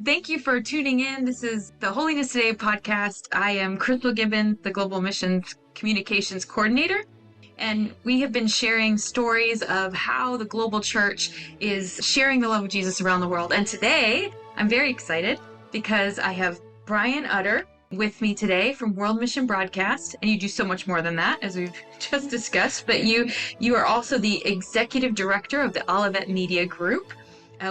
Thank you for tuning in. This is the Holiness Today podcast. I am Crystal Gibbons, the Global Missions Communications Coordinator, and we have been sharing stories of how the global church is sharing the love of Jesus around the world. And today, I'm very excited because I have Brian Utter with me today from World Mission Broadcast, and you do so much more than that, as we've just discussed, but you are also the Executive Director of the Olivet Media Group,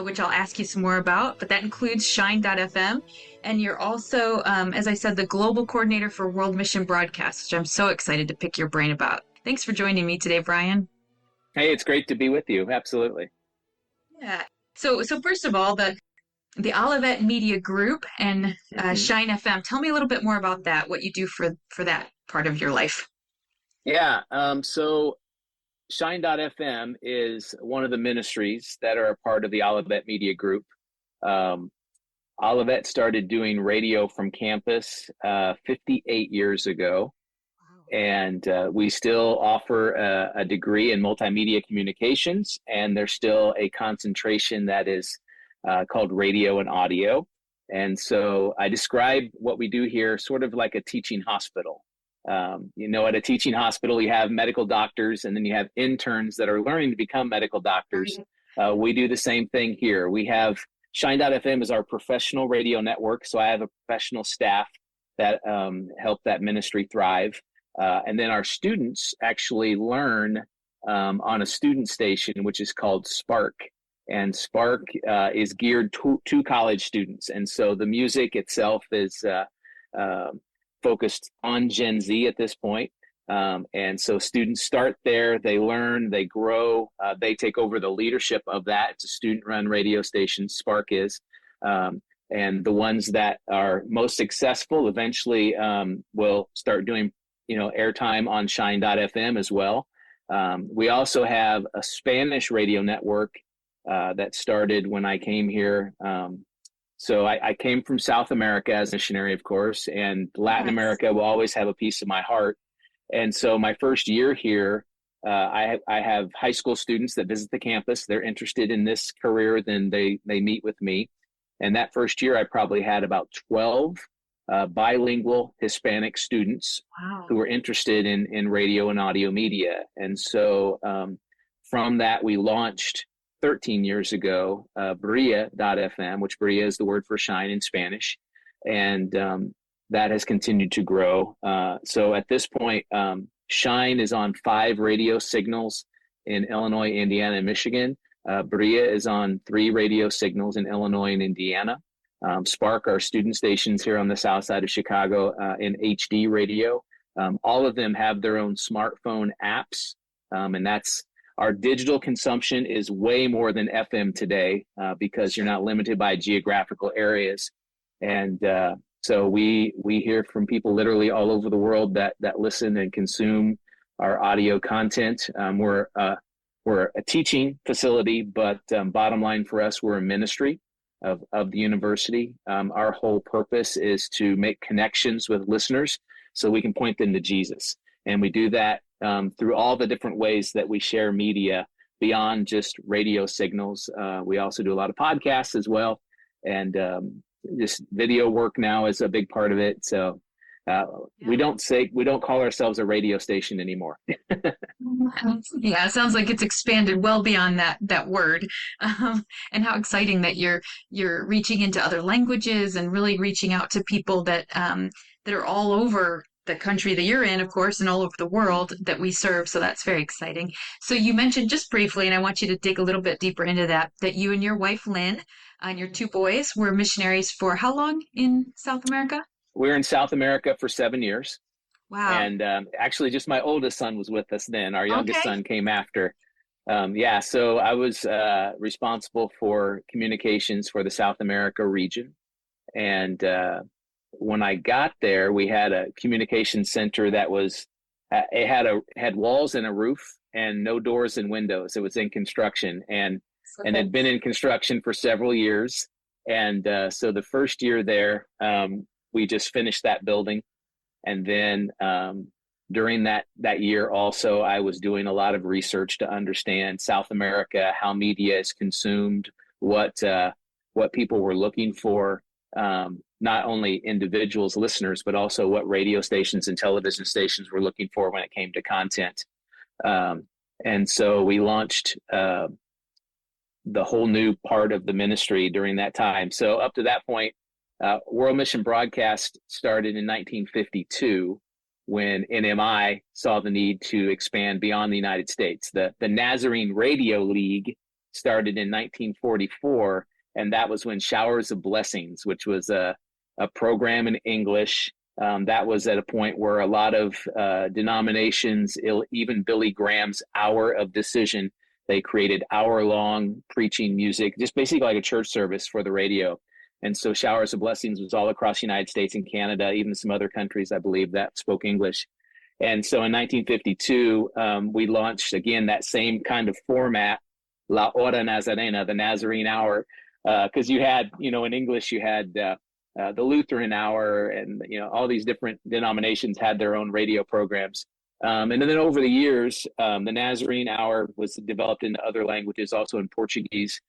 which I'll ask you some more about, but that includes Shine.fm. And you're also, as I said, the Global Coordinator for World Mission Broadcast, which I'm so excited to pick your brain about. Thanks for joining me today, Brian. Hey, it's great to be with you. Absolutely. Yeah. So first of all, the Olivet Media Group and Shine FM. Tell me a little bit more about that, what you do for that part of your life. Yeah. So Shine.fm is one of the ministries that are a part of the Olivet Media Group. Olivet started doing radio from campus 58 years ago. And we still offer a degree in multimedia communications, and there's still a concentration that is called radio and audio. And so I describe what we do here sort of like a teaching hospital. At a teaching hospital, you have medical doctors, and then you have interns that are learning to become medical doctors. We do the same thing here. We have Shine.fm is our professional radio network. So I have a professional staff that help that ministry thrive. And then our students actually learn on a student station, which is called Spark. And Spark is geared to college students. And so the music itself is focused on Gen Z at this point. And so students start there, they learn, they grow, they take over the leadership of that. It's a student-run radio station, Spark is. And the ones that are most successful eventually will start doing airtime on Shine.fm as well. We also have a Spanish radio network that started when I came here. So I came from South America as a missionary, of course, and Latin America will always have a piece of my heart. And so my first year here, I have high school students that visit the campus. They're interested in this career, then they meet with me. And that first year, I probably had about 12 bilingual Hispanic students who were interested in radio and audio media. And so from that, we launched 13 years ago, Bria.fm, which Bria is the word for shine in Spanish. And that has continued to grow. So at this point, Shine is on 5 radio signals in Illinois, Indiana, and Michigan. Bria is on 3 radio signals in Illinois and Indiana. Spark, our student stations here on the south side of Chicago in HD radio. All of them have their own smartphone apps, and that's our digital consumption is way more than FM today because you're not limited by geographical areas. And so we hear from people literally all over the world that listen and consume our audio content. We're a teaching facility, but bottom line for us, we're a ministry of the university. Our whole purpose is to make connections with listeners so we can point them to Jesus. And we do that through all the different ways that we share media beyond just radio signals. We also do a lot of podcasts as well. And just video work now is a big part of it. So we don't call ourselves a radio station anymore. Yeah, it sounds like it's expanded well beyond that word. And how exciting that you're reaching into other languages and really reaching out to people that are all over the country that you're in, of course, and all over the world that we serve. So that's very exciting. So you mentioned just briefly, and I want you to dig a little bit deeper into that you and your wife, Lynn, and your 2 boys were missionaries for how long in South America? We were in South America for 7 years. Wow. And actually just my oldest son was with us then. Our youngest son came after. So I was responsible for communications for the South America region. And when I got there, we had a communication center that was, it had walls and a roof and no doors and windows. It was in construction and had been in construction for several years. And so the first year there, we just finished that building. And then during that year also, I was doing a lot of research to understand South America, how media is consumed, what what people were looking for, not only individuals, listeners, but also what radio stations and television stations were looking for when it came to content. And so we launched the whole new part of the ministry during that time. So up to that point, World Mission Broadcast started in 1952 when NMI saw the need to expand beyond the United States. The Nazarene Radio League started in 1944, and that was when Showers of Blessings, which was a program in English, that was at a point where a lot of denominations, even Billy Graham's Hour of Decision, they created hour-long preaching music, just basically like a church service for the radio. And so Showers of Blessings was all across the United States and Canada, even some other countries, I believe, that spoke English. And so in 1952, we launched, again, that same kind of format, La Hora Nazarena, the Nazarene Hour, because you had, in English, you had the Lutheran Hour, and, all these different denominations had their own radio programs. And then over the years, the Nazarene Hour was developed into other languages, also in Portuguese.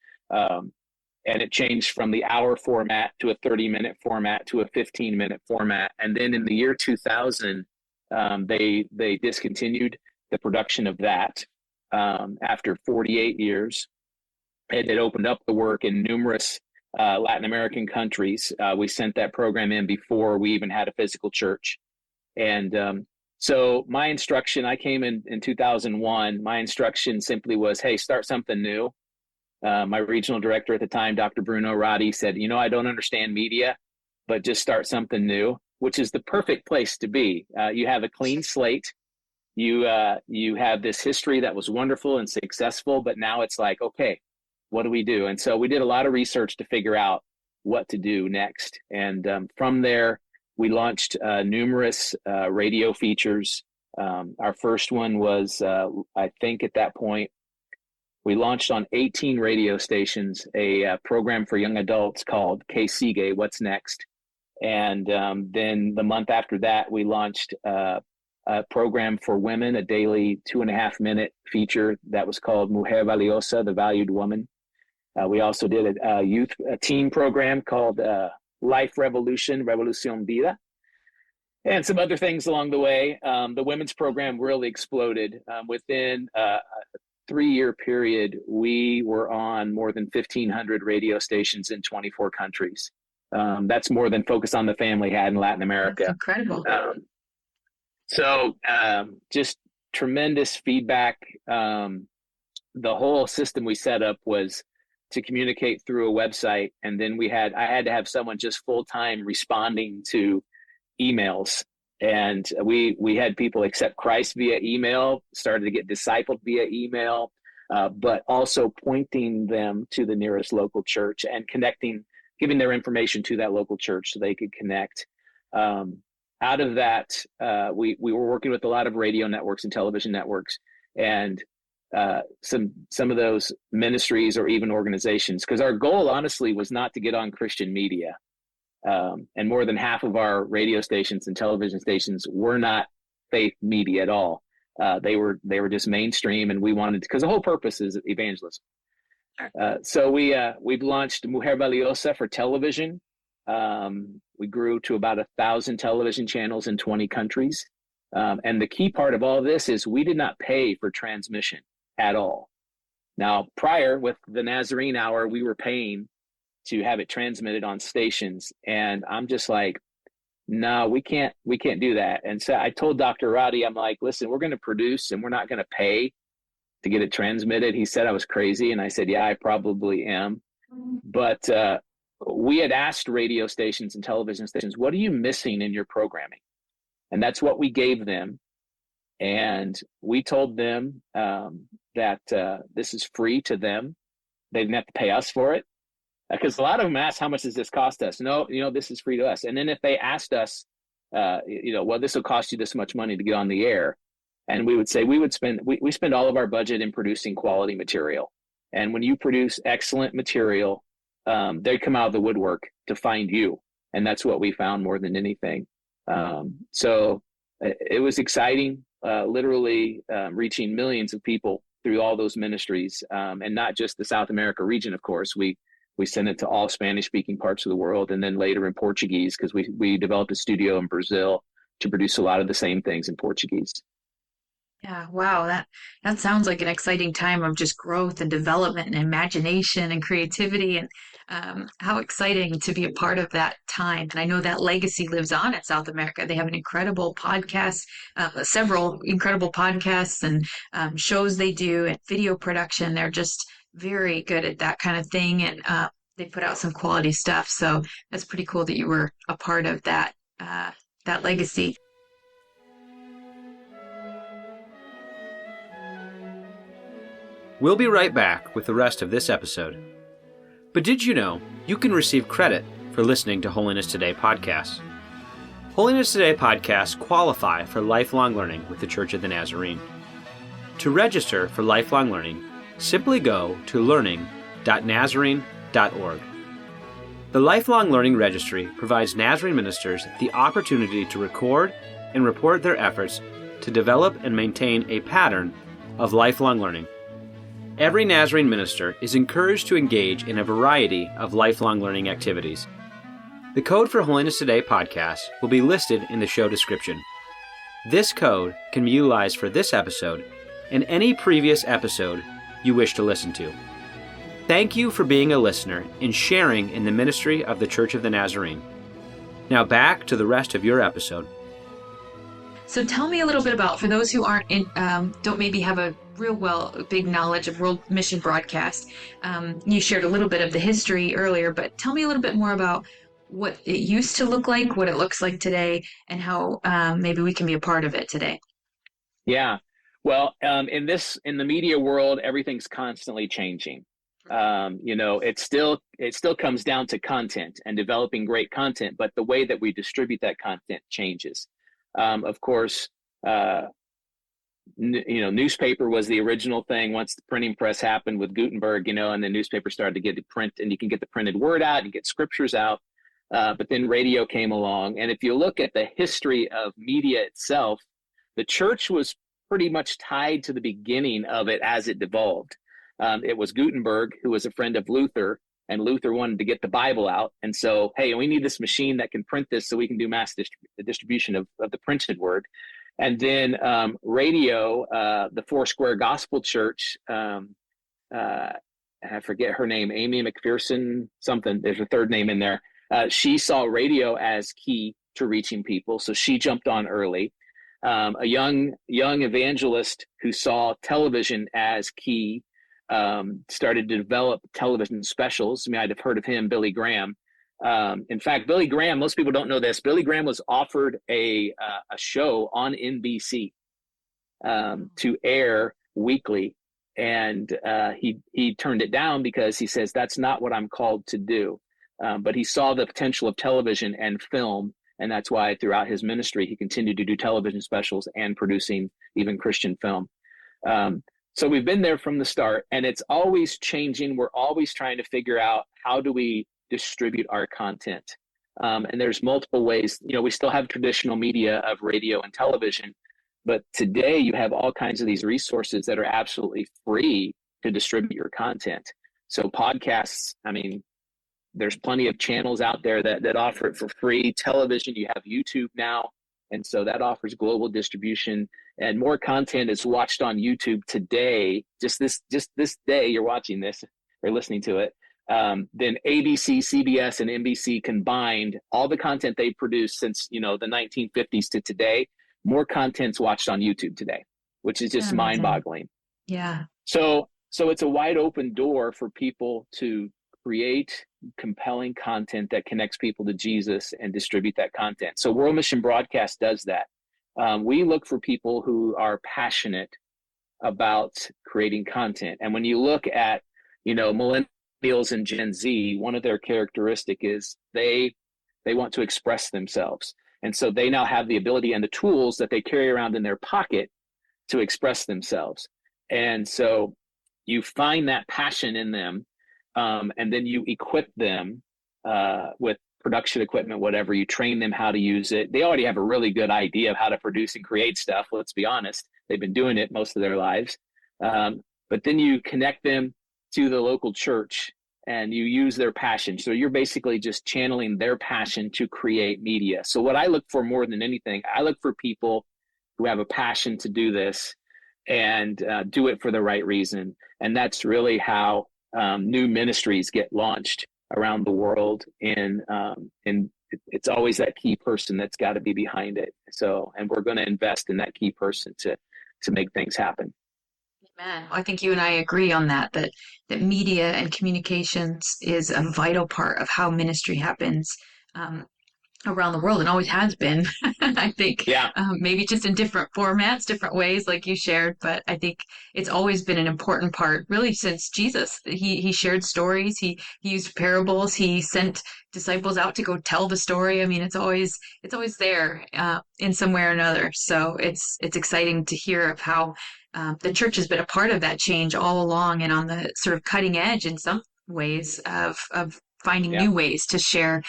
And it changed from the hour format to a 30-minute format to a 15-minute format. And then in the year 2000, they discontinued the production of that after 48 years. It opened up the work in numerous Latin American countries. We sent that program in before we even had a physical church. And so my instruction, I came in 2001, my instruction simply was, hey, start something new. My regional director at the time, Dr. Bruno Roddy, said, I don't understand media, but just start something new, which is the perfect place to be. You have a clean slate. You have this history that was wonderful and successful, but now it's like, okay, what do we do? And so we did a lot of research to figure out what to do next. And from there, we launched numerous radio features. Our first one was, I think at that point, we launched on 18 radio stations a program for young adults called Que Sigue, What's Next? And then the month after that, we launched a program for women, a daily 2.5-minute feature that was called Mujer Valiosa, the Valued Woman. We also did a teen program called Life Revolution, Revolución Vida, and some other things along the way. The women's program really exploded. Within a 3-year period, we were on more than 1,500 radio stations in 24 countries. That's more than Focus on the Family had in Latin America. That's incredible. So just tremendous feedback. The whole system we set up was to communicate through a website, and then I had to have someone just full-time responding to emails. And we had people accept Christ via email, started to get discipled via email, but also pointing them to the nearest local church and giving their information to that local church so they could connect. Out of that, we were working with a lot of radio networks and television networks, and some of those ministries or even organizations, because our goal honestly was not to get on Christian media. And more than half of our radio stations and television stations were not faith media at all. They were just mainstream, and we wanted, because the whole purpose is evangelism. So we've launched Mujer Valiosa for television. We grew to about 1,000 television channels in 20 countries. And the key part of all of this is we did not pay for transmission at all. Now, prior with the Nazarene Hour, we were paying to have it transmitted on stations. And I'm just like, no, we can't do that. And so I told Dr. Roddy, I'm like, listen, we're going to produce and we're not going to pay to get it transmitted. He said I was crazy. And I said, yeah, I probably am. But we had asked radio stations and television stations, what are you missing in your programming? And that's what we gave them. And we told them that this is free to them. They didn't have to pay us for it. Because a lot of them ask, how much does this cost us? No, this is free to us. And then if they asked us, well, this will cost you this much money to get on the air. And we would say, we spend all of our budget in producing quality material. And when you produce excellent material, they come out of the woodwork to find you. And that's what we found more than anything. So it was exciting, literally reaching millions of people through all those ministries, and not just the South America region, of course. We We sent it to all Spanish-speaking parts of the world, and then later in Portuguese, because we developed a studio in Brazil to produce a lot of the same things in Portuguese. Yeah, wow, that sounds like an exciting time of just growth and development and imagination and creativity, and how exciting to be a part of that time. And I know that legacy lives on in South America. They have an incredible podcast, several incredible podcasts and shows they do, and video production. They're just very good at that kind of thing, and they put out some quality stuff. So that's pretty cool that you were a part of that legacy. We'll be right back with the rest of this episode. But did you know you can receive credit for listening to Holiness Today podcasts? Holiness Today podcasts qualify for lifelong learning with the Church of the Nazarene. To register for lifelong learning, simply go to learning.nazarene.org. The Lifelong Learning Registry provides Nazarene ministers the opportunity to record and report their efforts to develop and maintain a pattern of lifelong learning. Every Nazarene minister is encouraged to engage in a variety of lifelong learning activities. The code for Holiness Today podcast will be listed in the show description. This code can be utilized for this episode and any previous episode you wish to listen to. Thank you for being a listener and sharing in the ministry of the Church of the Nazarene. Now back to the rest of your episode. So tell me a little bit about, for those who don't maybe have a big knowledge of World Mission Broadcast. You shared a little bit of the history earlier, but tell me a little bit more about what it used to look like, what it looks like today, and how maybe we can be a part of it today. Yeah. Well, in the media world, everything's constantly changing. It still comes down to content and developing great content, but the way that we distribute that content changes. Of course, newspaper was the original thing. Once the printing press happened with Gutenberg, and the newspaper started to get the print, and you can get the printed word out and get scriptures out. But then radio came along. And if you look at the history of media itself, the church was pretty much tied to the beginning of it as it devolved. It was Gutenberg, who was a friend of Luther, and Luther wanted to get the Bible out. And so, hey, we need this machine that can print this so we can do mass distribution of the printed word. And then radio, the Foursquare Gospel Church, I forget her name, Amy McPherson, something, there's a third name in there. She saw radio as key to reaching people, so she jumped on early. A young evangelist who saw television as key started to develop television specials. You might have heard of him, Billy Graham. In fact, Billy Graham, most people don't know this, Billy Graham was offered a show on NBC to air weekly, and he turned it down because he says, that's not what I'm called to do. But he saw the potential of television and film, and that's why throughout his ministry, he continued to do television specials and producing even Christian film. So we've been there from the start, and it's always changing. We're always trying to figure out, how do we distribute our content? And there's multiple ways. We still have traditional media of radio and television, but today you have all kinds of these resources that are absolutely free to distribute your content. So podcasts, there's plenty of channels out there that offer it for free. Television, you have YouTube now. And so that offers global distribution, and more content is watched on YouTube today. Just this day you're watching this or listening to it. Then ABC, CBS, and NBC combined, all the content they produced since, the 1950s to today, more content's watched on YouTube today, which is just mind-boggling. Yeah. So it's a wide open door for people to create compelling content that connects people to Jesus and distribute that content. So World Mission Broadcast does that. We look for people who are passionate about creating content. And when you look at, millennials and Gen Z, one of their characteristic is they want to express themselves. And so they now have the ability and the tools that they carry around in their pocket to express themselves. And so you find that passion in them, and then you equip them with production equipment, whatever. You train them how to use it. They already have a really good idea of how to produce and create stuff. Let's be honest. They've been doing it most of their lives. But then you connect them to the local church, and you use their passion. So you're basically just channeling their passion to create media. So what I look for more than anything, I look for people who have a passion to do this and do it for the right reason. And that's really how new ministries get launched around the world. And it's always that key person that's got to be behind it. So, and we're going to invest in that key person to make things happen. Amen. I think you and I agree on that media and communications is a vital part of how ministry happens around the world, and always has been. I think maybe just in different formats, different ways, like you shared, but I think it's always been an important part, really, since Jesus. He shared stories, he used parables, he sent disciples out to go tell the story. I mean, it's always there in some way or another. So it's exciting to hear of how the church has been a part of that change all along, and on the sort of cutting edge in some ways of finding new ways to share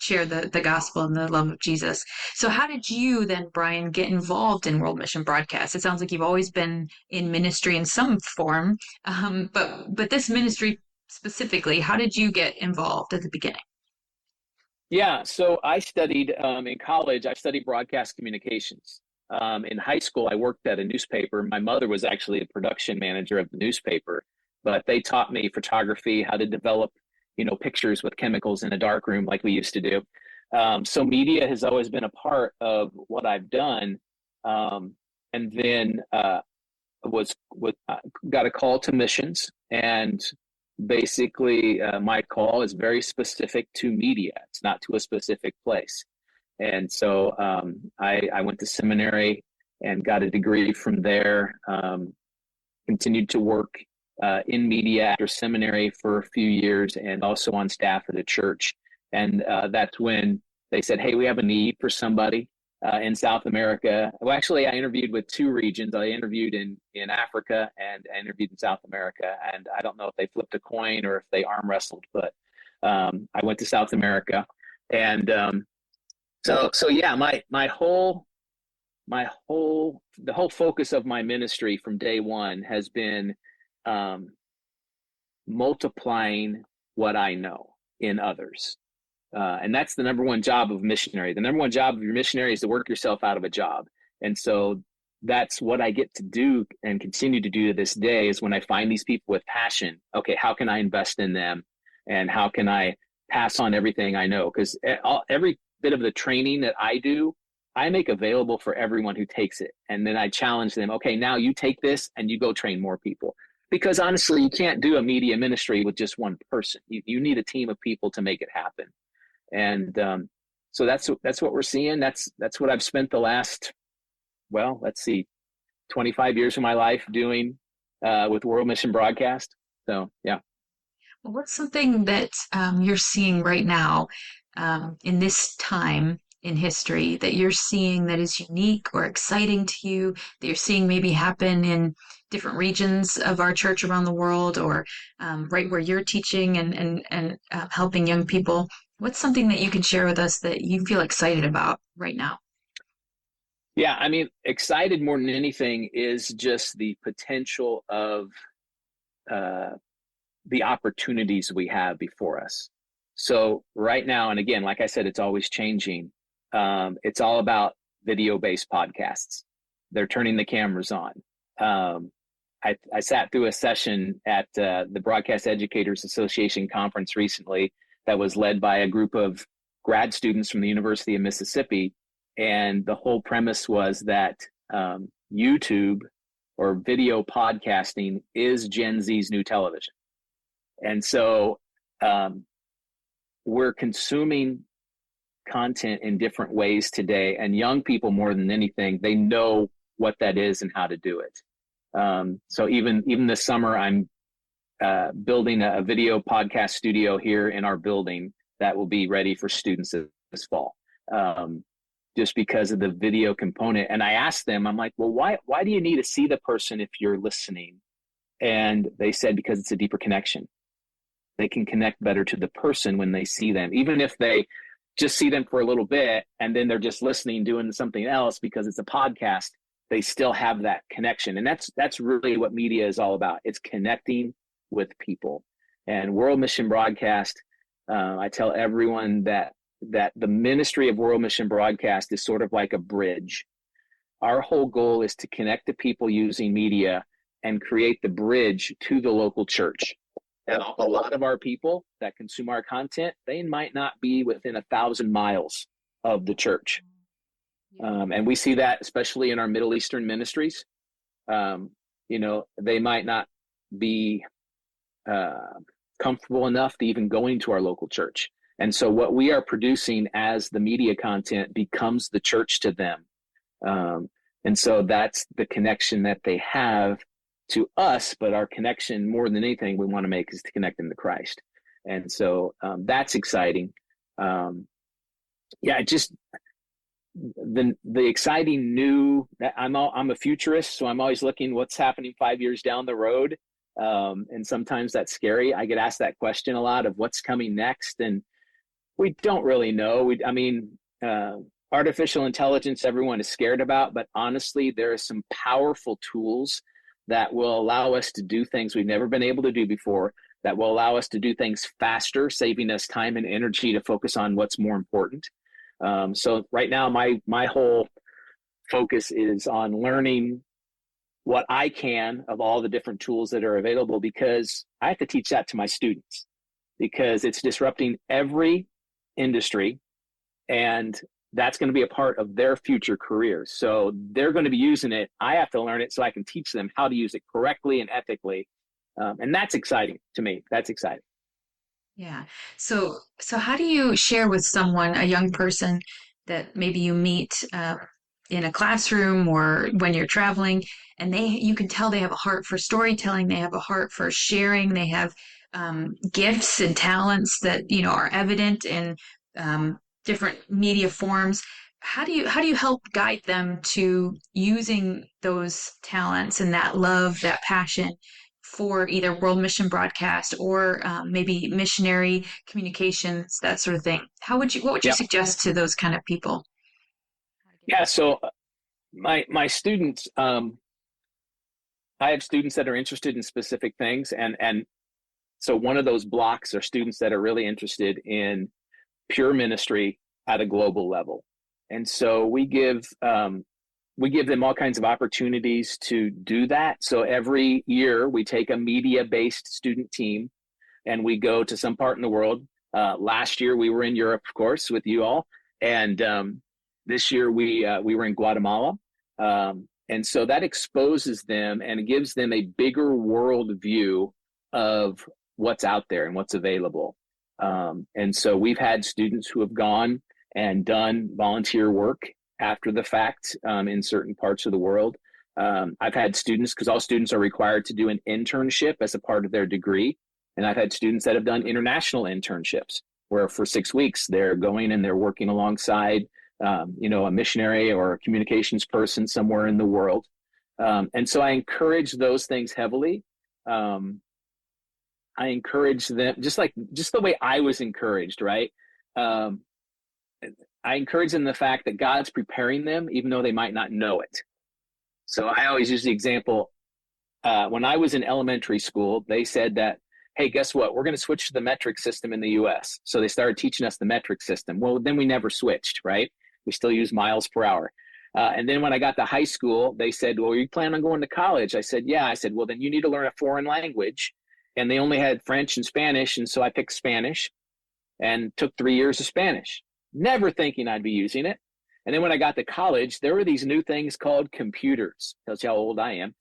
the gospel and the love of Jesus. So how did you then, Brian, get involved in World Mission Broadcast? It sounds like you've always been in ministry in some form, but this ministry specifically, how did you get involved at the beginning? Yeah, so I studied in college, I studied broadcast communications. In high school, I worked at a newspaper. My mother was actually a production manager of the newspaper, but they taught me photography, how to develop pictures with chemicals in a dark room like we used to do. So media has always been a part of what I've done. And then got a call to missions, and basically my call is very specific to media. It's not to a specific place. And so I went to seminary and got a degree from there, continued to work in media after seminary for a few years, and also on staff at a church. And that's when they said, hey, we have a need for somebody in South America. Well, actually, I interviewed with two regions. I interviewed in Africa, and I interviewed in South America. And I don't know if they flipped a coin or if they arm wrestled, but I went to South America. And so yeah, the whole focus of my ministry from day one has been multiplying what I know in others. And that's the number one job of a missionary. The number one job of your missionary is to work yourself out of a job. And so that's what I get to do and continue to do to this day, is when I find these people with passion, okay, how can I invest in them? And how can I pass on everything I know? Because every bit of the training that I do, I make available for everyone who takes it. And then I challenge them, okay, now you take this and you go train more people. Because honestly, you can't do a media ministry with just one person. You need a team of people to make it happen. And so that's what we're seeing. That's what I've spent the last, 25 years of my life doing with World Mission Broadcast. So, yeah. Well, what's something that you're seeing right now in this time in history that you're seeing that is unique or exciting to you, that you're seeing maybe happen in different regions of our church around the world, or right where you're teaching and helping young people? What's something that you can share with us that you feel excited about right now? Yeah, I mean, excited more than anything is just the potential of the opportunities we have before us. So right now, and again, like I said, it's always changing. It's all about video-based podcasts. They're turning the cameras on. I sat through a session at the Broadcast Educators Association conference recently that was led by a group of grad students from the University of Mississippi. And the whole premise was that YouTube or video podcasting is Gen Z's new television. And so we're consuming content in different ways today, and young people, more than anything, they know what that is and how to do it. So even this summer, I'm building a video podcast studio here in our building that will be ready for students this fall, just because of the video component. And I asked them, I'm like, well, why do you need to see the person if you're listening? And they said, because it's a deeper connection. They can connect better to the person when they see them, even if they just see them for a little bit and then they're just listening, doing something else because it's a podcast. They still have that connection. And that's really what media is all about. It's connecting with people. And World Mission Broadcast, I tell everyone that the ministry of World Mission Broadcast is sort of like a bridge. Our whole goal is to connect the people using media and create the bridge to the local church. And a lot of our people that consume our content, they might not be within 1,000 miles of the church. And we see that especially in our Middle Eastern ministries. They might not be comfortable enough to even going to our local church. And so what we are producing as the media content becomes the church to them. And so that's the connection that they have to us, but our connection more than anything we want to make is to connect them to Christ. And so that's exciting. Just the exciting new, I'm a futurist, so I'm always looking what's happening 5 years down the road. And sometimes that's scary. I get asked that question a lot of what's coming next. And we don't really know. Artificial intelligence, everyone is scared about, but honestly, there are some powerful tools that will allow us to do things we've never been able to do before, that will allow us to do things faster, saving us time and energy to focus on what's more important. So right now, my whole focus is on learning what I can of all the different tools that are available, because I have to teach that to my students, because it's disrupting every industry, and that's going to be a part of their future careers. So they're going to be using it. I have to learn it so I can teach them how to use it correctly and ethically. And that's exciting to me. That's exciting. Yeah. So how do you share with someone, a young person that maybe you meet in a classroom or when you're traveling, and you can tell they have a heart for storytelling, they have a heart for sharing, they have gifts and talents that are evident in different media forms. How do you help guide them to using those talents and that love, that passion for either World Mission Broadcast or maybe missionary communications, that sort of thing? What would you suggest to those kind of people? Yeah, so my students, I have students that are interested in specific things, and so one of those blocks are students that are really interested in pure ministry at a global level. And so we give them all kinds of opportunities to do that. So every year we take a media-based student team and we go to some part in the world. Last year we were in Europe, of course, with you all. And this year we were in Guatemala. And so that exposes them and gives them a bigger world view of what's out there and what's available. And so we've had students who have gone and done volunteer work after the fact in certain parts of the world. I've had students, because all students are required to do an internship as a part of their degree. And I've had students that have done international internships where for 6 weeks they're going and they're working alongside a missionary or a communications person somewhere in the world. And so I encourage those things heavily. I encourage them just the way I was encouraged, right? I encourage them the fact that God's preparing them, even though they might not know it. So I always use the example, when I was in elementary school, they said that, hey, guess what? We're going to switch to the metric system in the US. So they started teaching us the metric system. Well, then we never switched, right? We still use miles per hour. And then when I got to high school, they said, well, you plan on going to college? I said, yeah. I said, well, then you need to learn a foreign language. And they only had French and Spanish. And so I picked Spanish and took 3 years of Spanish, never thinking I'd be using it. And then when I got to college, there were these new things called computers. Tells you how old I am.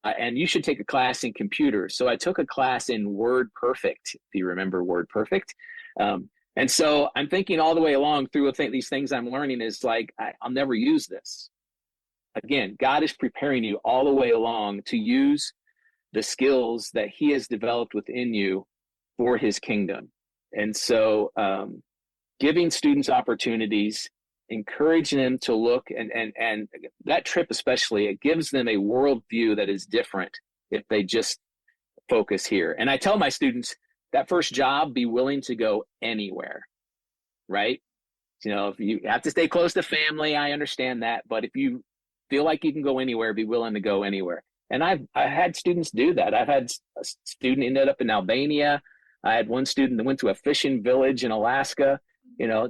And you should take a class in computers. So I took a class in WordPerfect, if you remember WordPerfect. And so I'm thinking all the way along through these things I'm learning is like, I'll never use this. Again, God is preparing you all the way along to use the skills that he has developed within you for his kingdom. And so giving students opportunities, encouraging them to look, and that trip especially, it gives them a worldview that is different if they just focus here. And I tell my students, that first job, be willing to go anywhere, right? If you have to stay close to family, I understand that. But if you feel like you can go anywhere, be willing to go anywhere. And I had students do that. I've had a student ended up in Albania. I had one student that went to a fishing village in Alaska,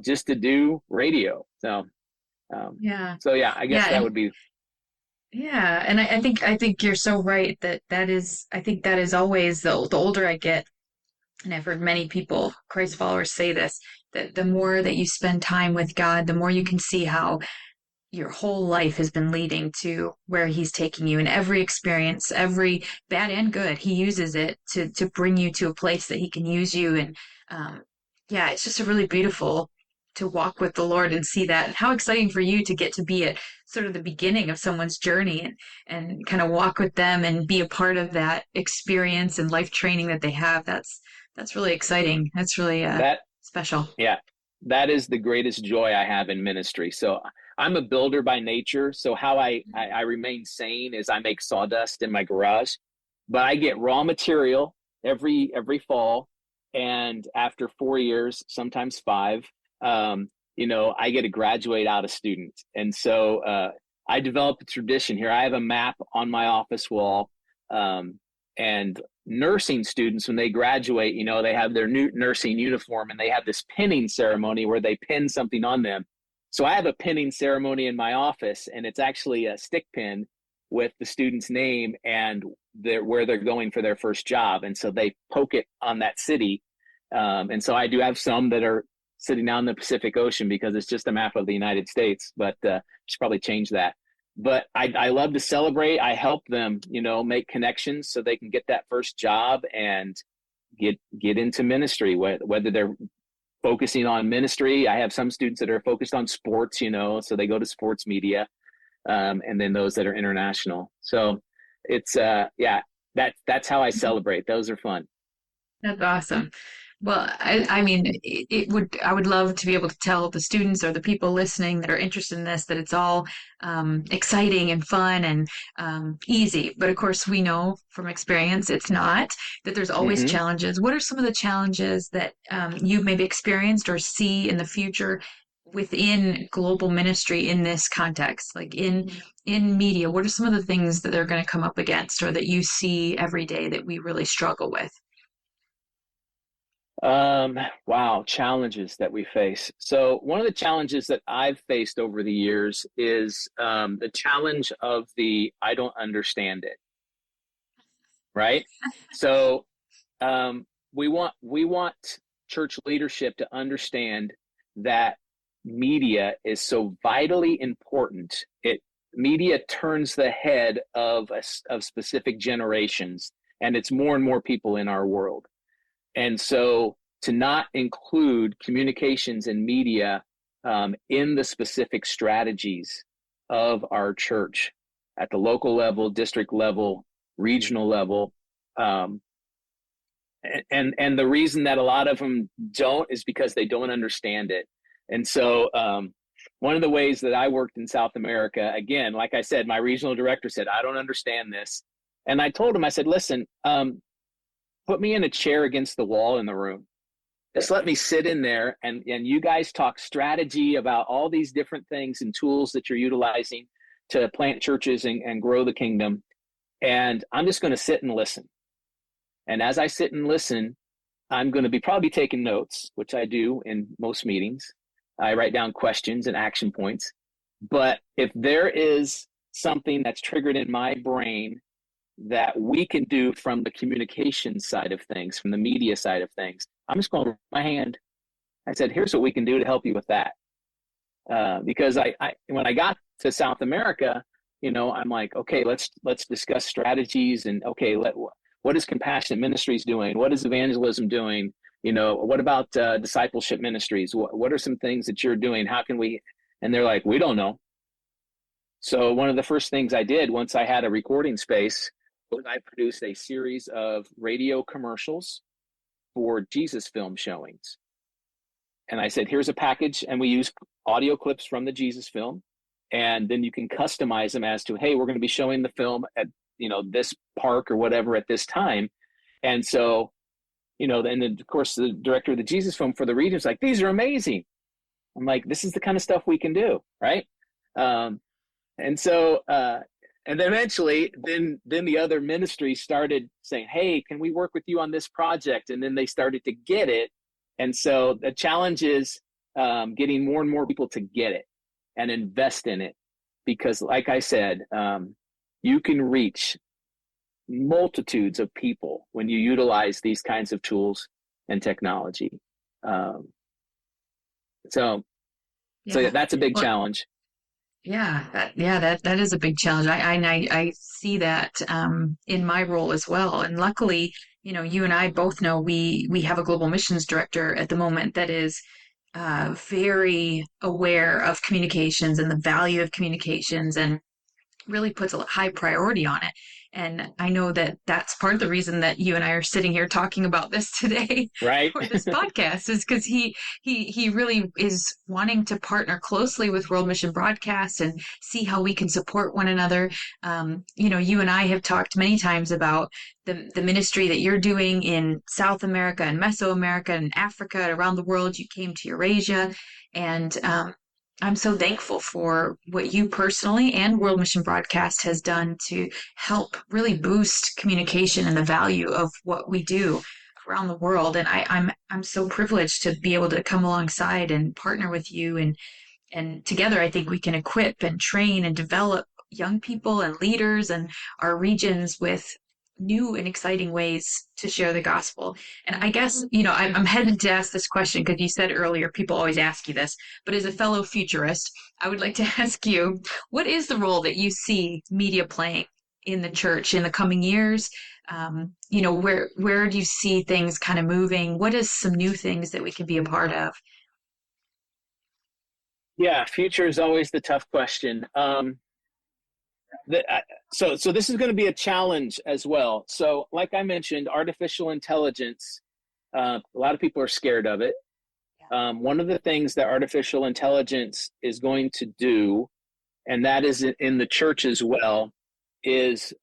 just to do radio. So, yeah, I guess that would be. Yeah, and I think you're so right that is, I think that is always, the older I get, and I've heard many people, Christ followers, say this, that the more that you spend time with God, the more you can see how your whole life has been leading to where he's taking you, and every experience, every bad and good, he uses it to bring you to a place that he can use you. And yeah, it's just a really beautiful to walk with the Lord and see that. And how exciting for you to get to be at sort of the beginning of someone's journey, and kind of walk with them and be a part of that experience and life training that they have. That's really exciting. That's really special. Yeah, that is the greatest joy I have in ministry. So I'm a builder by nature. So how I remain sane is I make sawdust in my garage, but I get raw material every fall. And after 4 years, sometimes 5, I get to graduate out a student. And so I developed a tradition here. I have a map on my office wall, and nursing students, when they graduate, they have their new nursing uniform, and they have this pinning ceremony where they pin something on them. So I have a pinning ceremony in my office, and it's actually a stick pin with the student's name and where they're going for their first job. And so they poke it on that city. And so I do have some that are sitting down in the Pacific Ocean because it's just a map of the United States, but should probably change that. But I love to celebrate. I help them, make connections so they can get that first job and get into ministry, whether they're focusing on ministry. I have some students that are focused on sports, so they go to sports media, and then those that are international. So it's, that's how I celebrate. Those are fun. That's awesome. Well, I mean, I would love to be able to tell the students or the people listening that are interested in this that it's all exciting and fun and easy. But of course, we know from experience it's not, that there's always challenges. What are some of the challenges that you've maybe experienced or see in the future within global ministry in this context, like in media? What are some of the things that they're going to come up against, or that you see every day that we really struggle with? Wow, challenges that we face. So one of the challenges that I've faced over the years is the challenge of I don't understand it. Right? So we want church leadership to understand that media is so vitally important. Media turns the head of specific generations, and it's more and more people in our world. And so to not include communications and media in the specific strategies of our church at the local level, district level, regional level, and the reason that a lot of them don't is because they don't understand it. And so one of the ways that I worked in South America, again, like I said, my regional director said, I don't understand this. And I told him, I said, listen, put me in a chair against the wall in the room. Just let me sit in there and you guys talk strategy about all these different things and tools that you're utilizing to plant churches and grow the kingdom. And I'm just going to sit and listen. And as I sit and listen, I'm going to be probably taking notes, which I do in most meetings. I write down questions and action points. But if there is something that's triggered in my brain that we can do from the communication side of things, from the media side of things, I'm just going to raise my hand. I said, here's what we can do to help you with that. Because when I got to South America, I'm like, okay, let's discuss strategies, and okay, what is Compassionate Ministries doing? What is evangelism doing? What about discipleship ministries? What are some things that you're doing? How can we? And they're like, we don't know. So one of the first things I did once I had a recording space, I produced a series of radio commercials for Jesus film showings. And I said, here's a package, and we use audio clips from the Jesus film. And then you can customize them as to, hey, we're going to be showing the film at, this park or whatever at this time. And so, and then of course the director of the Jesus film for the region was like, these are amazing. I'm like, this is the kind of stuff we can do. Right. And so, And then eventually, then the other ministries started saying, hey, can we work with you on this project? And then they started to get it. And so the challenge is getting more and more people to get it and invest in it. Because like I said, you can reach multitudes of people when you utilize these kinds of tools and technology. So that's a big challenge. Yeah, that is a big challenge. I see that in my role as well. And luckily, you and I both know we have a global missions director at the moment that is very aware of communications and the value of communications, and really puts a high priority on it. And I know that that's part of the reason that you and I are sitting here talking about this today, right, for this podcast, is because he really is wanting to partner closely with World Mission Broadcast and see how we can support one another. You and I have talked many times about the ministry that you're doing in South America and Mesoamerica and Africa and around the world. You came to Eurasia, and I'm so thankful for what you personally and World Mission Broadcast has done to help really boost communication and the value of what we do around the world. And I'm so privileged to be able to come alongside and partner with you, and together I think we can equip and train and develop young people and leaders and our regions with new and exciting ways to share the gospel. And I guess, I'm headed to ask this question because you said earlier, people always ask you this, but as a fellow futurist, I would like to ask you, what is the role that you see media playing in the church in the coming years? Where do you see things kind of moving? What is some new things that we can be a part of? Yeah, future is always the tough question. So this is going to be a challenge as well. So like I mentioned, artificial intelligence, a lot of people are scared of it. One of the things that artificial intelligence is going to do, and that is in the church as well, is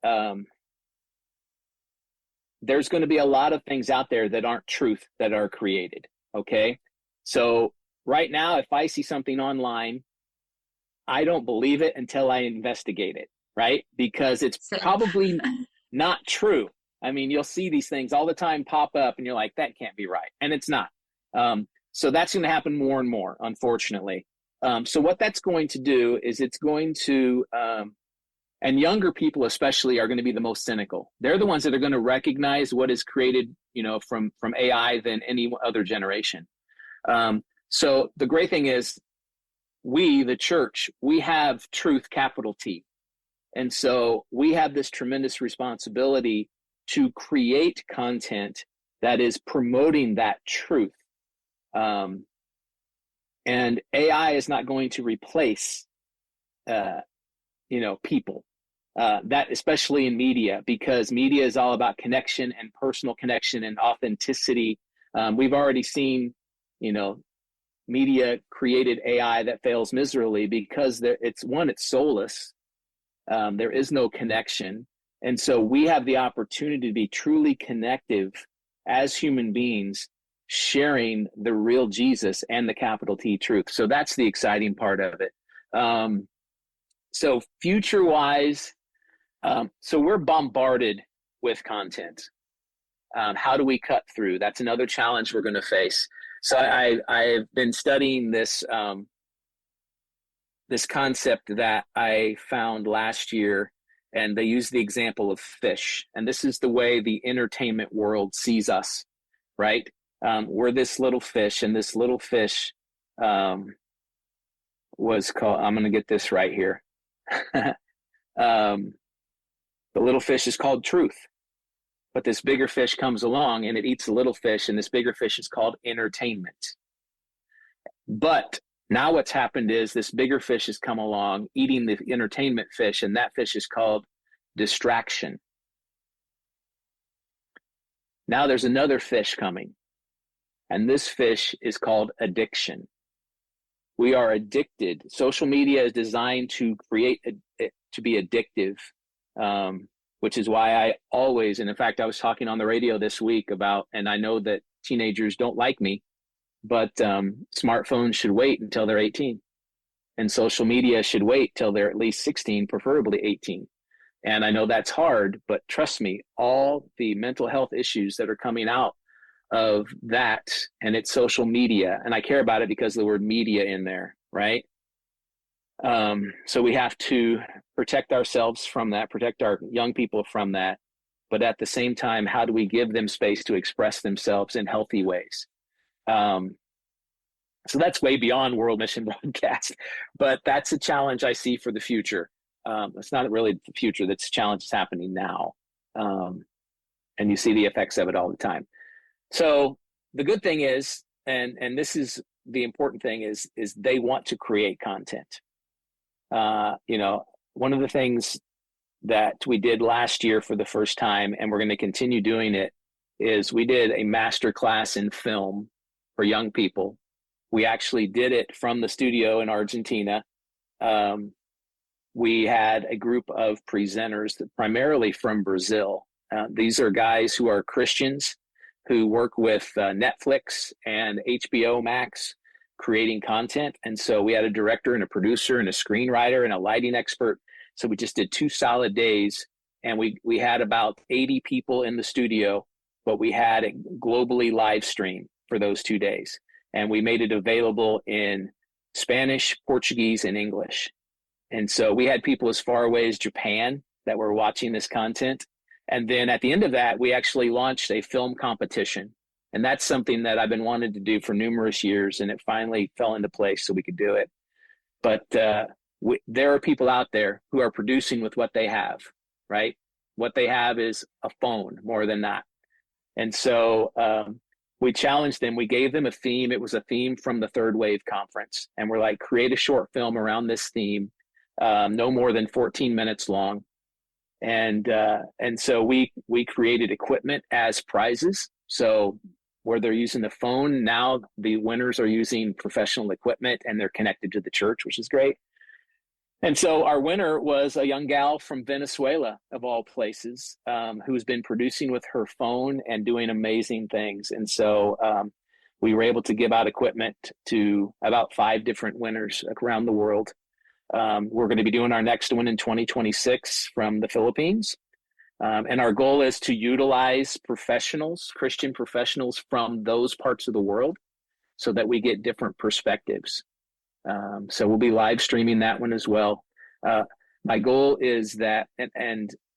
there's going to be a lot of things out there that aren't truth that are created. Okay. So right now, if I see something online, I don't believe it until I investigate it. Right? Because it's probably not true. I mean, you'll see these things all the time pop up and you're like, that can't be right. And it's not. So that's going to happen more and more, unfortunately. So what that's going to do is it's going to, and younger people especially are going to be the most cynical. They're the ones that are going to recognize what is created, from AI than any other generation. So the great thing is we, the church, we have truth, capital T. And so we have this tremendous responsibility to create content that is promoting that truth. And AI is not going to replace, people, that especially in media, because media is all about connection and personal connection and authenticity. We've already seen, media created AI that fails miserably because it's soulless. There is no connection. And so we have the opportunity to be truly connective as human beings, sharing the real Jesus and the capital T truth. So that's the exciting part of it. So future-wise, so we're bombarded with content. How do we cut through? That's another challenge we're going to face. So I've been studying this concept that I found last year, and they use the example of fish. And this is the way the entertainment world sees us, right? We're this little fish, and this little fish was called, I'm going to get this right here. The little fish is called truth. But this bigger fish comes along and it eats the little fish, and this bigger fish is called entertainment. But now what's happened is this bigger fish has come along eating the entertainment fish, and that fish is called distraction. Now there's another fish coming, and this fish is called addiction. We are addicted. Social media is designed to create to be addictive, which is why I always, and in fact, I was talking on the radio this week about, and I know that teenagers don't like me, but smartphones should wait until they're 18, and social media should wait till they're at least 16, preferably 18. And I know that's hard, but trust me, all the mental health issues that are coming out of that, and it's social media, and I care about it because of the word media in there, right? So we have to protect ourselves from that, protect our young people from that. But at the same time, how do we give them space to express themselves in healthy ways? So that's way beyond World Mission Broadcast, but that's a challenge I see for the future. It's not really the future, that's a challenge that's happening now. And you see the effects of it all the time. So the good thing is, and this is the important thing, is they want to create content. One of the things that we did last year for the first time, and we're going to continue doing it, is we did a master class in film for young people. We actually did it from the studio in Argentina. We had a group of presenters primarily from Brazil. These are guys who are Christians who work with Netflix and HBO Max creating content. And so we had a director and a producer and a screenwriter and a lighting expert. So we just did 2 solid days, and we had about 80 people in the studio, but we had it globally live stream for those 2 days. And we made it available in Spanish, Portuguese, and English. And so we had people as far away as Japan that were watching this content. And then at the end of that, we actually launched a film competition. And that's something that I've been wanting to do for numerous years, and it finally fell into place so we could do it. But there are people out there who are producing with what they have, right? What they have is a phone more than that. And so we challenged them. We gave them a theme. It was a theme from the Third Wave Conference. And we're like, create a short film around this theme, no more than 14 minutes long. And so we created equipment as prizes. So where they're using the phone, now the winners are using professional equipment, and they're connected to the church, which is great. And so our winner was a young gal from Venezuela, of all places, who's been producing with her phone and doing amazing things. And so we were able to give out equipment to about 5 different winners around the world. We're going to be doing our next one in 2026 from the Philippines. And our goal is to utilize professionals, Christian professionals from those parts of the world, so that we get different perspectives. So we'll be live streaming that one as well. My goal is that, the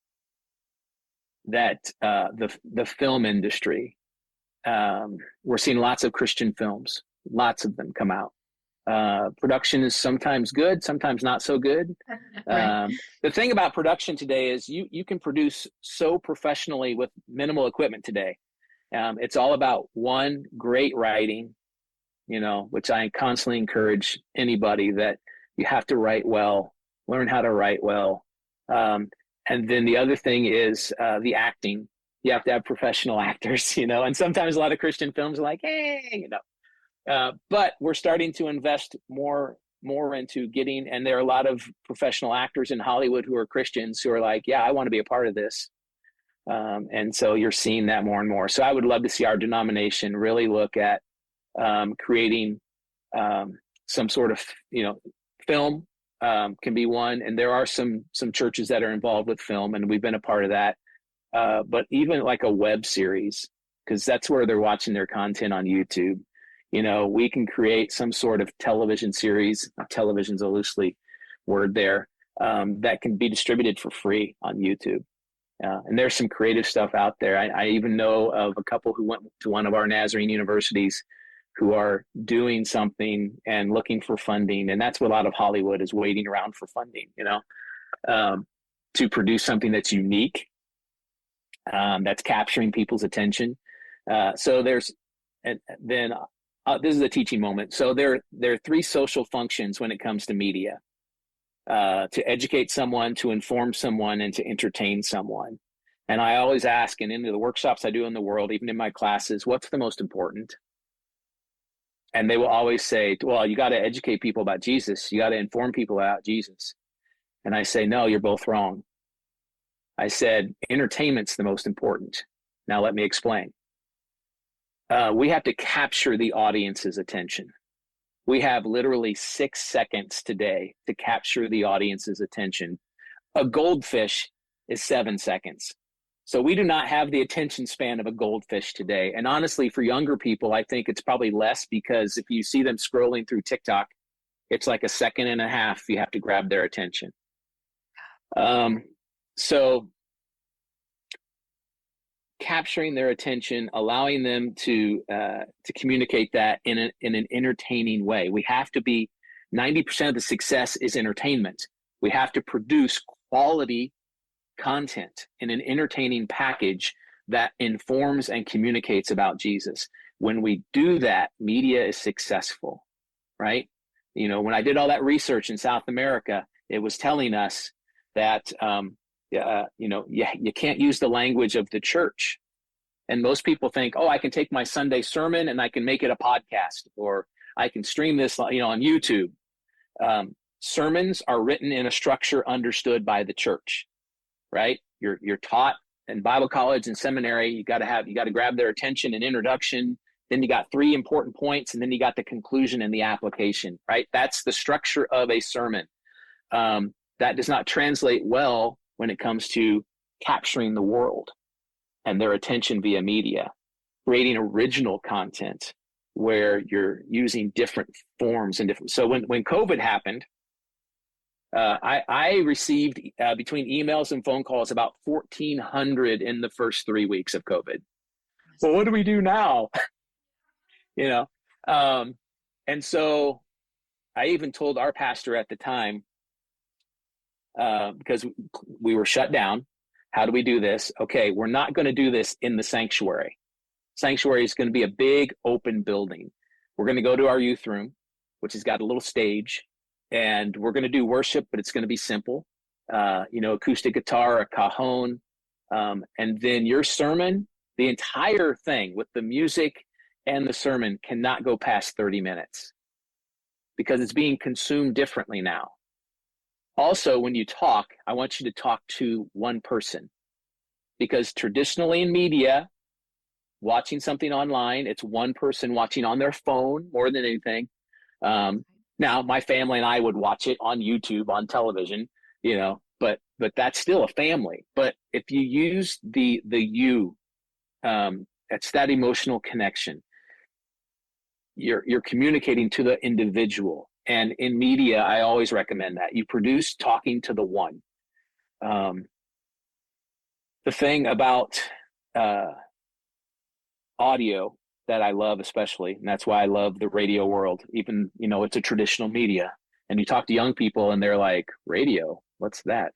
film industry, we're seeing lots of Christian films, lots of them come out. Production is sometimes good, sometimes not so good. Right. The thing about production today is you can produce so professionally with minimal equipment today. It's all about, one, great writing, which I constantly encourage anybody, that you have to write well, learn how to write well. And then the other thing is the acting. You have to have professional actors, and sometimes a lot of Christian films are like, hey, but we're starting to invest more into getting, and there are a lot of professional actors in Hollywood who are Christians who are like, yeah, I want to be a part of this. And so you're seeing that more and more. So I would love to see our denomination really look at creating some sort of, film can be one. And there are some churches that are involved with film, and we've been a part of that. But even like a web series, because that's where they're watching their content on YouTube. We can create some sort of television series. Television's a loosely word there, that can be distributed for free on YouTube. And there's some creative stuff out there. I even know of a couple who went to one of our Nazarene universities who are doing something and looking for funding. And that's what a lot of Hollywood is waiting around for funding, to produce something that's unique, that's capturing people's attention. So there's, and then this is a teaching moment. So there are 3 social functions when it comes to media: to educate someone, to inform someone, and to entertain someone. And I always ask, and in the workshops I do in the world, even in my classes, what's the most important? And they will always say, well, you got to educate people about Jesus. You got to inform people about Jesus. And I say, no, you're both wrong. I said, entertainment's the most important. Now let me explain. We have to capture the audience's attention. We have literally 6 seconds today to capture the audience's attention. A goldfish is 7 seconds. So we do not have the attention span of a goldfish today. And honestly, for younger people, I think it's probably less, because if you see them scrolling through TikTok, it's like a second and a half you have to grab their attention. So capturing their attention, allowing them to communicate that in an entertaining way. We have to be 90% of the success is entertainment. We have to produce quality content in an entertaining package that informs and communicates about Jesus. When we do that, media is successful, right? You know, when I did all that research in South America, it was telling us that, you can't use the language of the church. And most people think, oh, I can take my Sunday sermon and I can make it a podcast, or I can stream this, on YouTube. Sermons are written in a structure understood by the church, right? You're taught in Bible college and seminary. You got to grab their attention and introduction. Then you got 3 important points, and then you got the conclusion and the application, right? That's the structure of a sermon. That does not translate well when it comes to capturing the world and their attention via media, creating original content where you're using different forms and different. So when COVID happened, I received between emails and phone calls about 1,400 in the first 3 weeks of COVID. Well, what do we do now? And so I even told our pastor at the time, because we were shut down, how do we do this? Okay, we're not going to do this in the sanctuary. Sanctuary is going to be a big open building. We're going to go to our youth room, which has got a little stage, and we're going to do worship, but it's going to be simple. Acoustic guitar, a cajon, and then your sermon, the entire thing with the music and the sermon cannot go past 30 minutes because it's being consumed differently now. Also, when you talk, I want you to talk to one person, because traditionally in media, watching something online, it's one person watching on their phone more than anything. Now, my family and I would watch it on YouTube, on television, but that's still a family. But if you use the you, it's that emotional connection. You're communicating to the individual. And in media, I always recommend that you produce talking to the one. The thing about audio that I love especially, and that's why I love the radio world, even, it's a traditional media. And you talk to young people and they're like, radio, what's that?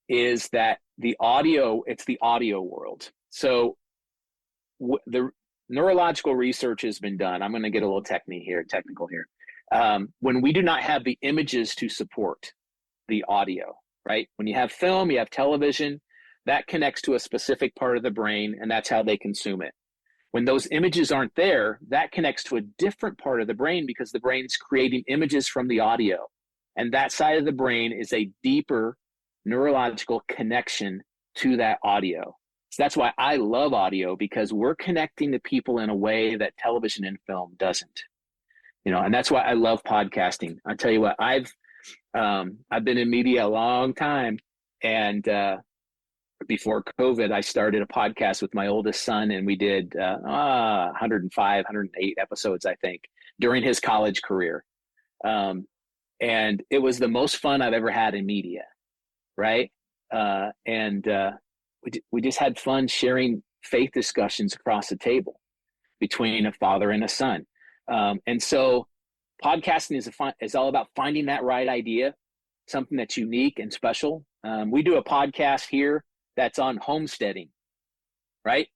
Is that the audio, it's the audio world. So the neurological research has been done. I'm going to get a little technical here. When we do not have the images to support the audio, right? When you have film, you have television, that connects to a specific part of the brain, and that's how they consume it. When those images aren't there, that connects to a different part of the brain because the brain's creating images from the audio. And that side of the brain is a deeper neurological connection to that audio. So that's why I love audio, because we're connecting to people in a way that television and film doesn't, and that's why I love podcasting. I tell you what, I've been in media a long time, and before COVID, I started a podcast with my oldest son, and we did 105, 108 episodes, I think, during his college career. And it was the most fun I've ever had in media, right? We just had fun sharing faith discussions across the table between a father and a son. And so podcasting is all about finding that right idea, something that's unique and special. We do a podcast here that's on homesteading, right?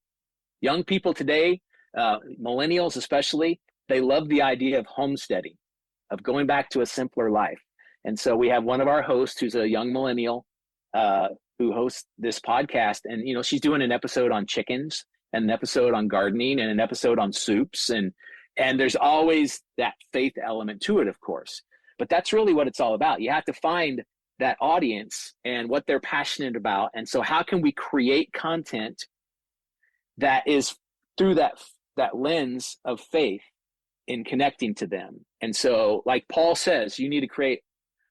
Young people today, millennials especially, they love the idea of homesteading, of going back to a simpler life. And so we have one of our hosts who's a young millennial who hosts this podcast, and she's doing an episode on chickens, and an episode on gardening, and an episode on soups, and there's always that faith element to it, of course. But that's really what it's all about. You have to find that audience and what they're passionate about. And so how can we create content that is through that lens of faith in connecting to them? And so, like Paul says, you need to create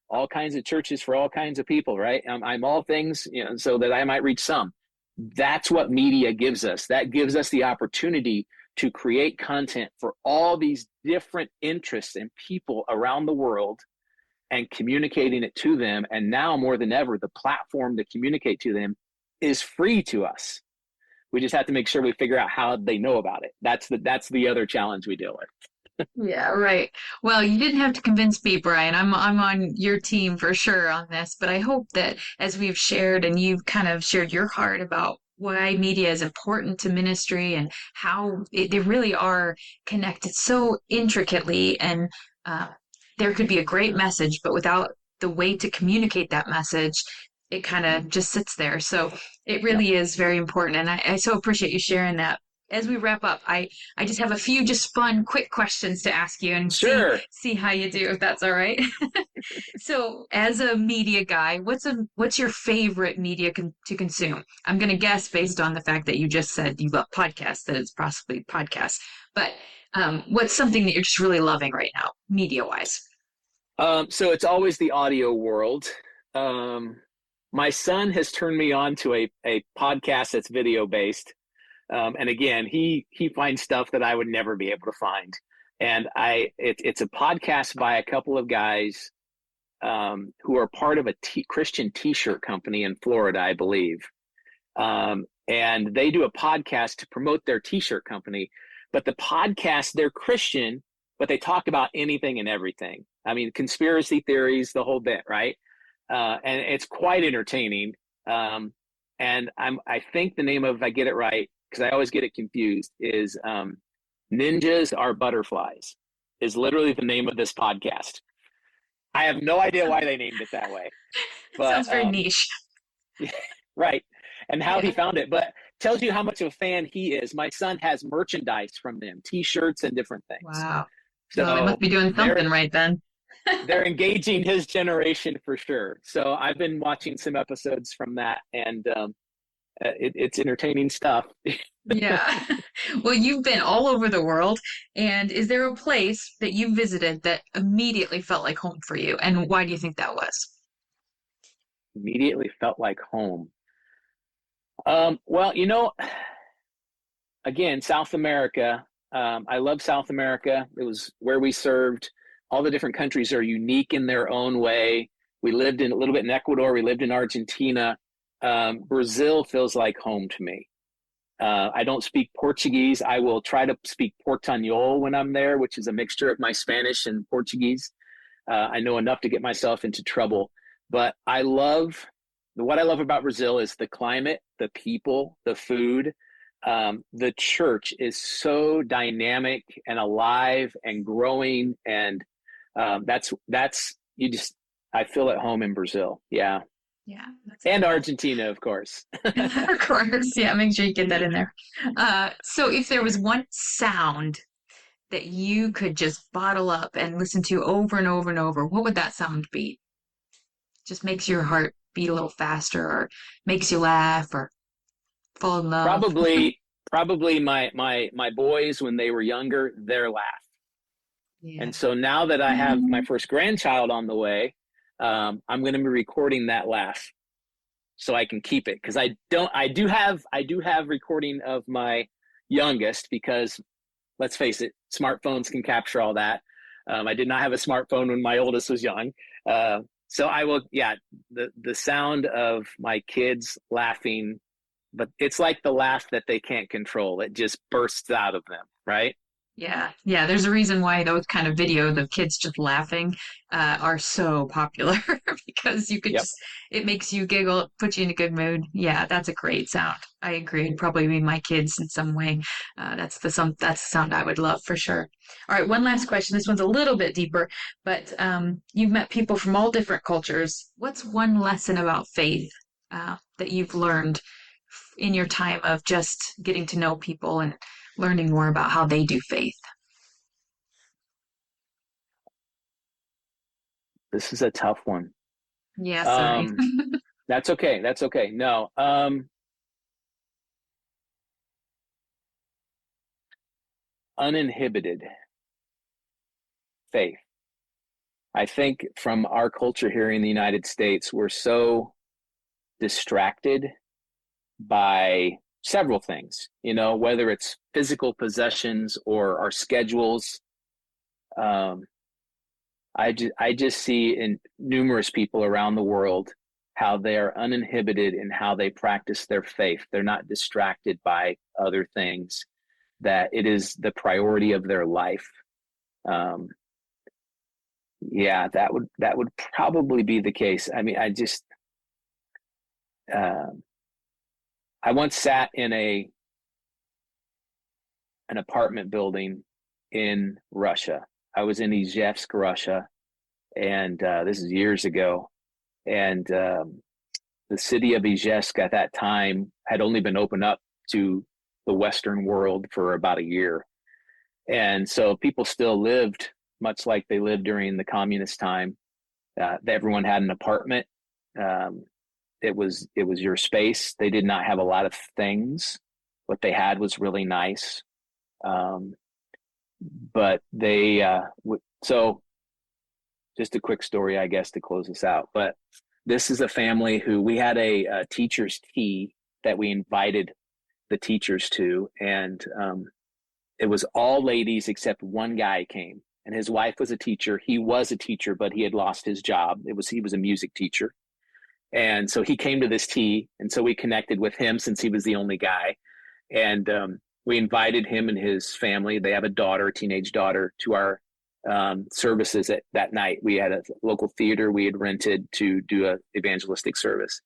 all kinds of churches for all kinds of people, right? I'm all things, so that I might reach some. That's what media gives us. That gives us the opportunity to create content for all these different interests and people around the world and communicating it to them. And now more than ever, the platform to communicate to them is free to us. We just have to make sure we figure out how they know about it. That's the other challenge we deal with. Yeah, right. Well, you didn't have to convince me, Brian. I'm on your team for sure on this, but I hope that as we've shared and you've kind of shared your heart about why media is important to ministry and how they really are connected so intricately, and there could be a great message, but without the way to communicate that message, it kind of just sits there. So it really is very important, and I so appreciate you sharing that. As we wrap up, I just have a few just fun, quick questions to ask you and Sure. see how you do, if that's all right. So, as a media guy, what's your favorite media to consume? I'm going to guess based on the fact that you just said you love podcasts that it's possibly podcasts. But what's something that you're just really loving right now, media-wise? So it's always the audio world. My son has turned me on to a podcast that's video based. And again, he finds stuff that I would never be able to find. And it's a podcast by a couple of guys who are part of a Christian t-shirt company in Florida, I believe. And they do a podcast to promote their t-shirt company. But the podcast, they're Christian, but they talk about anything and everything. I mean, conspiracy theories, the whole bit, right? And it's quite entertaining. And I think the name of, if I get it right, because I always get it confused, is Ninjas Are Butterflies is literally the name of this podcast. I have no idea why they named it that way. But, sounds very niche. Right. And how he found it. But tells you how much of a fan he is. My son has merchandise from them, T-shirts and different things. Wow. So well, they must be doing something right then. They're engaging his generation for sure. So I've been watching some episodes from that, and it's entertaining stuff. Yeah. Well, you've been all over the world, and is there a place that you visited that immediately felt like home for you? And why do you think that was? Immediately felt like home. Well, again, South America. I love South America. It was where we served. All the different countries are unique in their own way. We lived a little bit in Ecuador. We lived in Argentina. Brazil feels like home to me. I don't speak Portuguese. I will try to speak Portuñol when I'm there, which is a mixture of my Spanish and Portuguese. I know enough to get myself into trouble. But what I love about Brazil is the climate, the people, the food. The church is so dynamic and alive and growing, and I feel at home in Brazil. Yeah. Yeah. And Argentina, of course. Of course. Yeah, make sure you get that in there. So if there was one sound that you could just bottle up and listen to over and over and over, what would that sound be? Just makes your heart beat a little faster, or makes you laugh, or fall in love. Probably my boys, when they were younger, their laugh. Yeah. And so now that I have my first grandchild on the way, I'm going to be recording that laugh so I can keep it, because I do have recording of my youngest, because let's face it, smartphones can capture all that. I did not have a smartphone when my oldest was young. So I will, the sound of my kids laughing, but it's like the laugh that they can't control. It just bursts out of them, right? Yeah. Yeah. There's a reason why those kind of videos of kids just laughing are so popular, because you could it makes you giggle, puts you in a good mood. Yeah, that's a great sound. I agree. It'd probably be my kids in some way. That's the sound I would love for sure. All right. One last question. This one's a little bit deeper, but you've met people from all different cultures. What's one lesson about faith that you've learned in your time of just getting to know people and learning more about how they do faith? This is a tough one. Yeah, sorry. That's okay. That's okay. No. Uninhibited faith. I think from our culture here in the United States, we're so distracted by several things, whether it's physical possessions or our schedules. I just see in numerous people around the world how they are uninhibited in how they practice their faith. They're not distracted by other things, that it is the priority of their life. Yeah, that would probably be the case. I mean, I once sat in an apartment building in Russia. I was in Izhevsk, Russia, and this is years ago. And the city of Izhevsk at that time had only been opened up to the Western world for about a year. And so people still lived much like they lived during the communist time. Everyone had an apartment. It was your space. They did not have a lot of things. What they had was really nice. But they, so just a quick story, I guess, to close this out. But this is a family who we had a teacher's tea that we invited the teachers to. And it was all ladies except one guy came. And his wife was a teacher. He was a teacher, but he had lost his job. He was a music teacher. And so he came to this tea. And so we connected with him since he was the only guy. And we invited him and his family. They have a teenage daughter, to our services that night. We had a local theater we had rented to do an evangelistic service.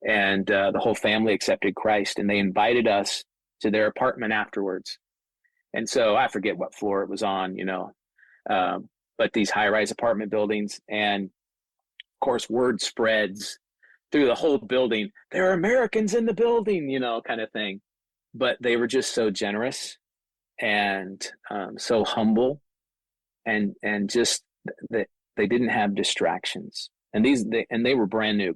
And the whole family accepted Christ. And they invited us to their apartment afterwards. And so I forget what floor it was on, but these high-rise apartment buildings. And of course, word spreads through the whole building. There are Americans in the building, kind of thing. But they were just so generous and so humble, and just that they didn't have distractions. And they were brand new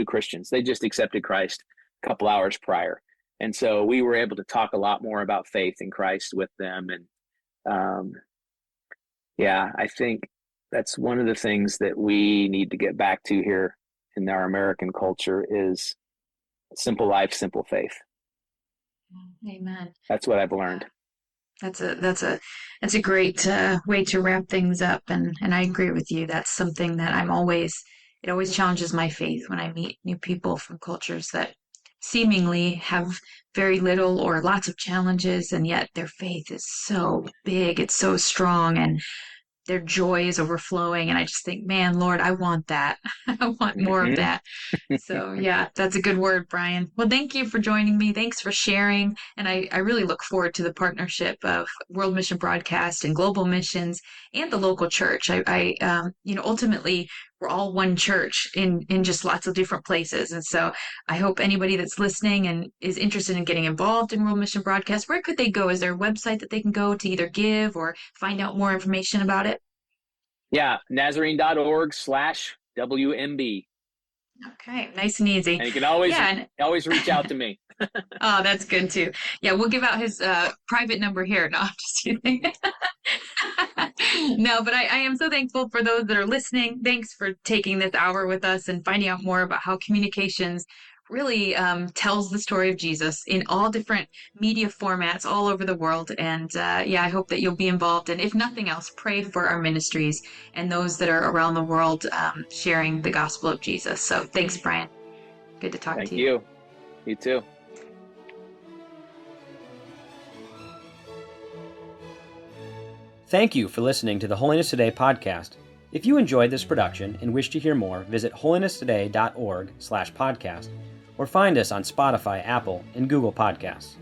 Christians. They just accepted Christ a couple hours prior. And so we were able to talk a lot more about faith in Christ with them. And I think that's one of the things that we need to get back to here in our American culture is simple life, simple faith. Amen. That's what I've learned. That's a great way to wrap things up. And I agree with you. That's something that it always challenges my faith when I meet new people from cultures that seemingly have very little or lots of challenges, and yet their faith is so big, it's so strong, and their joy is overflowing. And I just think, man, Lord, I want that. I want more of that. So yeah, that's a good word, Brian. Well, thank you for joining me. Thanks for sharing. And I really look forward to the partnership of World Mission Broadcast and Global Missions and the local church. Ultimately, we're all one church in just lots of different places. And so I hope anybody that's listening and is interested in getting involved in World Mission Broadcast, where could they go? Is there a website that they can go to either give or find out more information about it? Yeah, Nazarene.org/WMB. Okay, nice and easy. And you can always reach out to me. Oh, that's good too. Yeah, we'll give out his private number here. No, I'm just kidding. No, but I am so thankful for those that are listening. Thanks for taking this hour with us and finding out more about how communications really tells the story of Jesus in all different media formats all over the world. And I hope that you'll be involved. And if nothing else, pray for our ministries and those that are around the world sharing the gospel of Jesus. So thanks, Brian. Good to talk to you. Thank you. You too. Thank you for listening to the Holiness Today podcast. If you enjoyed this production and wish to hear more, visit holinesstoday.org/podcast or find us on Spotify, Apple, and Google Podcasts.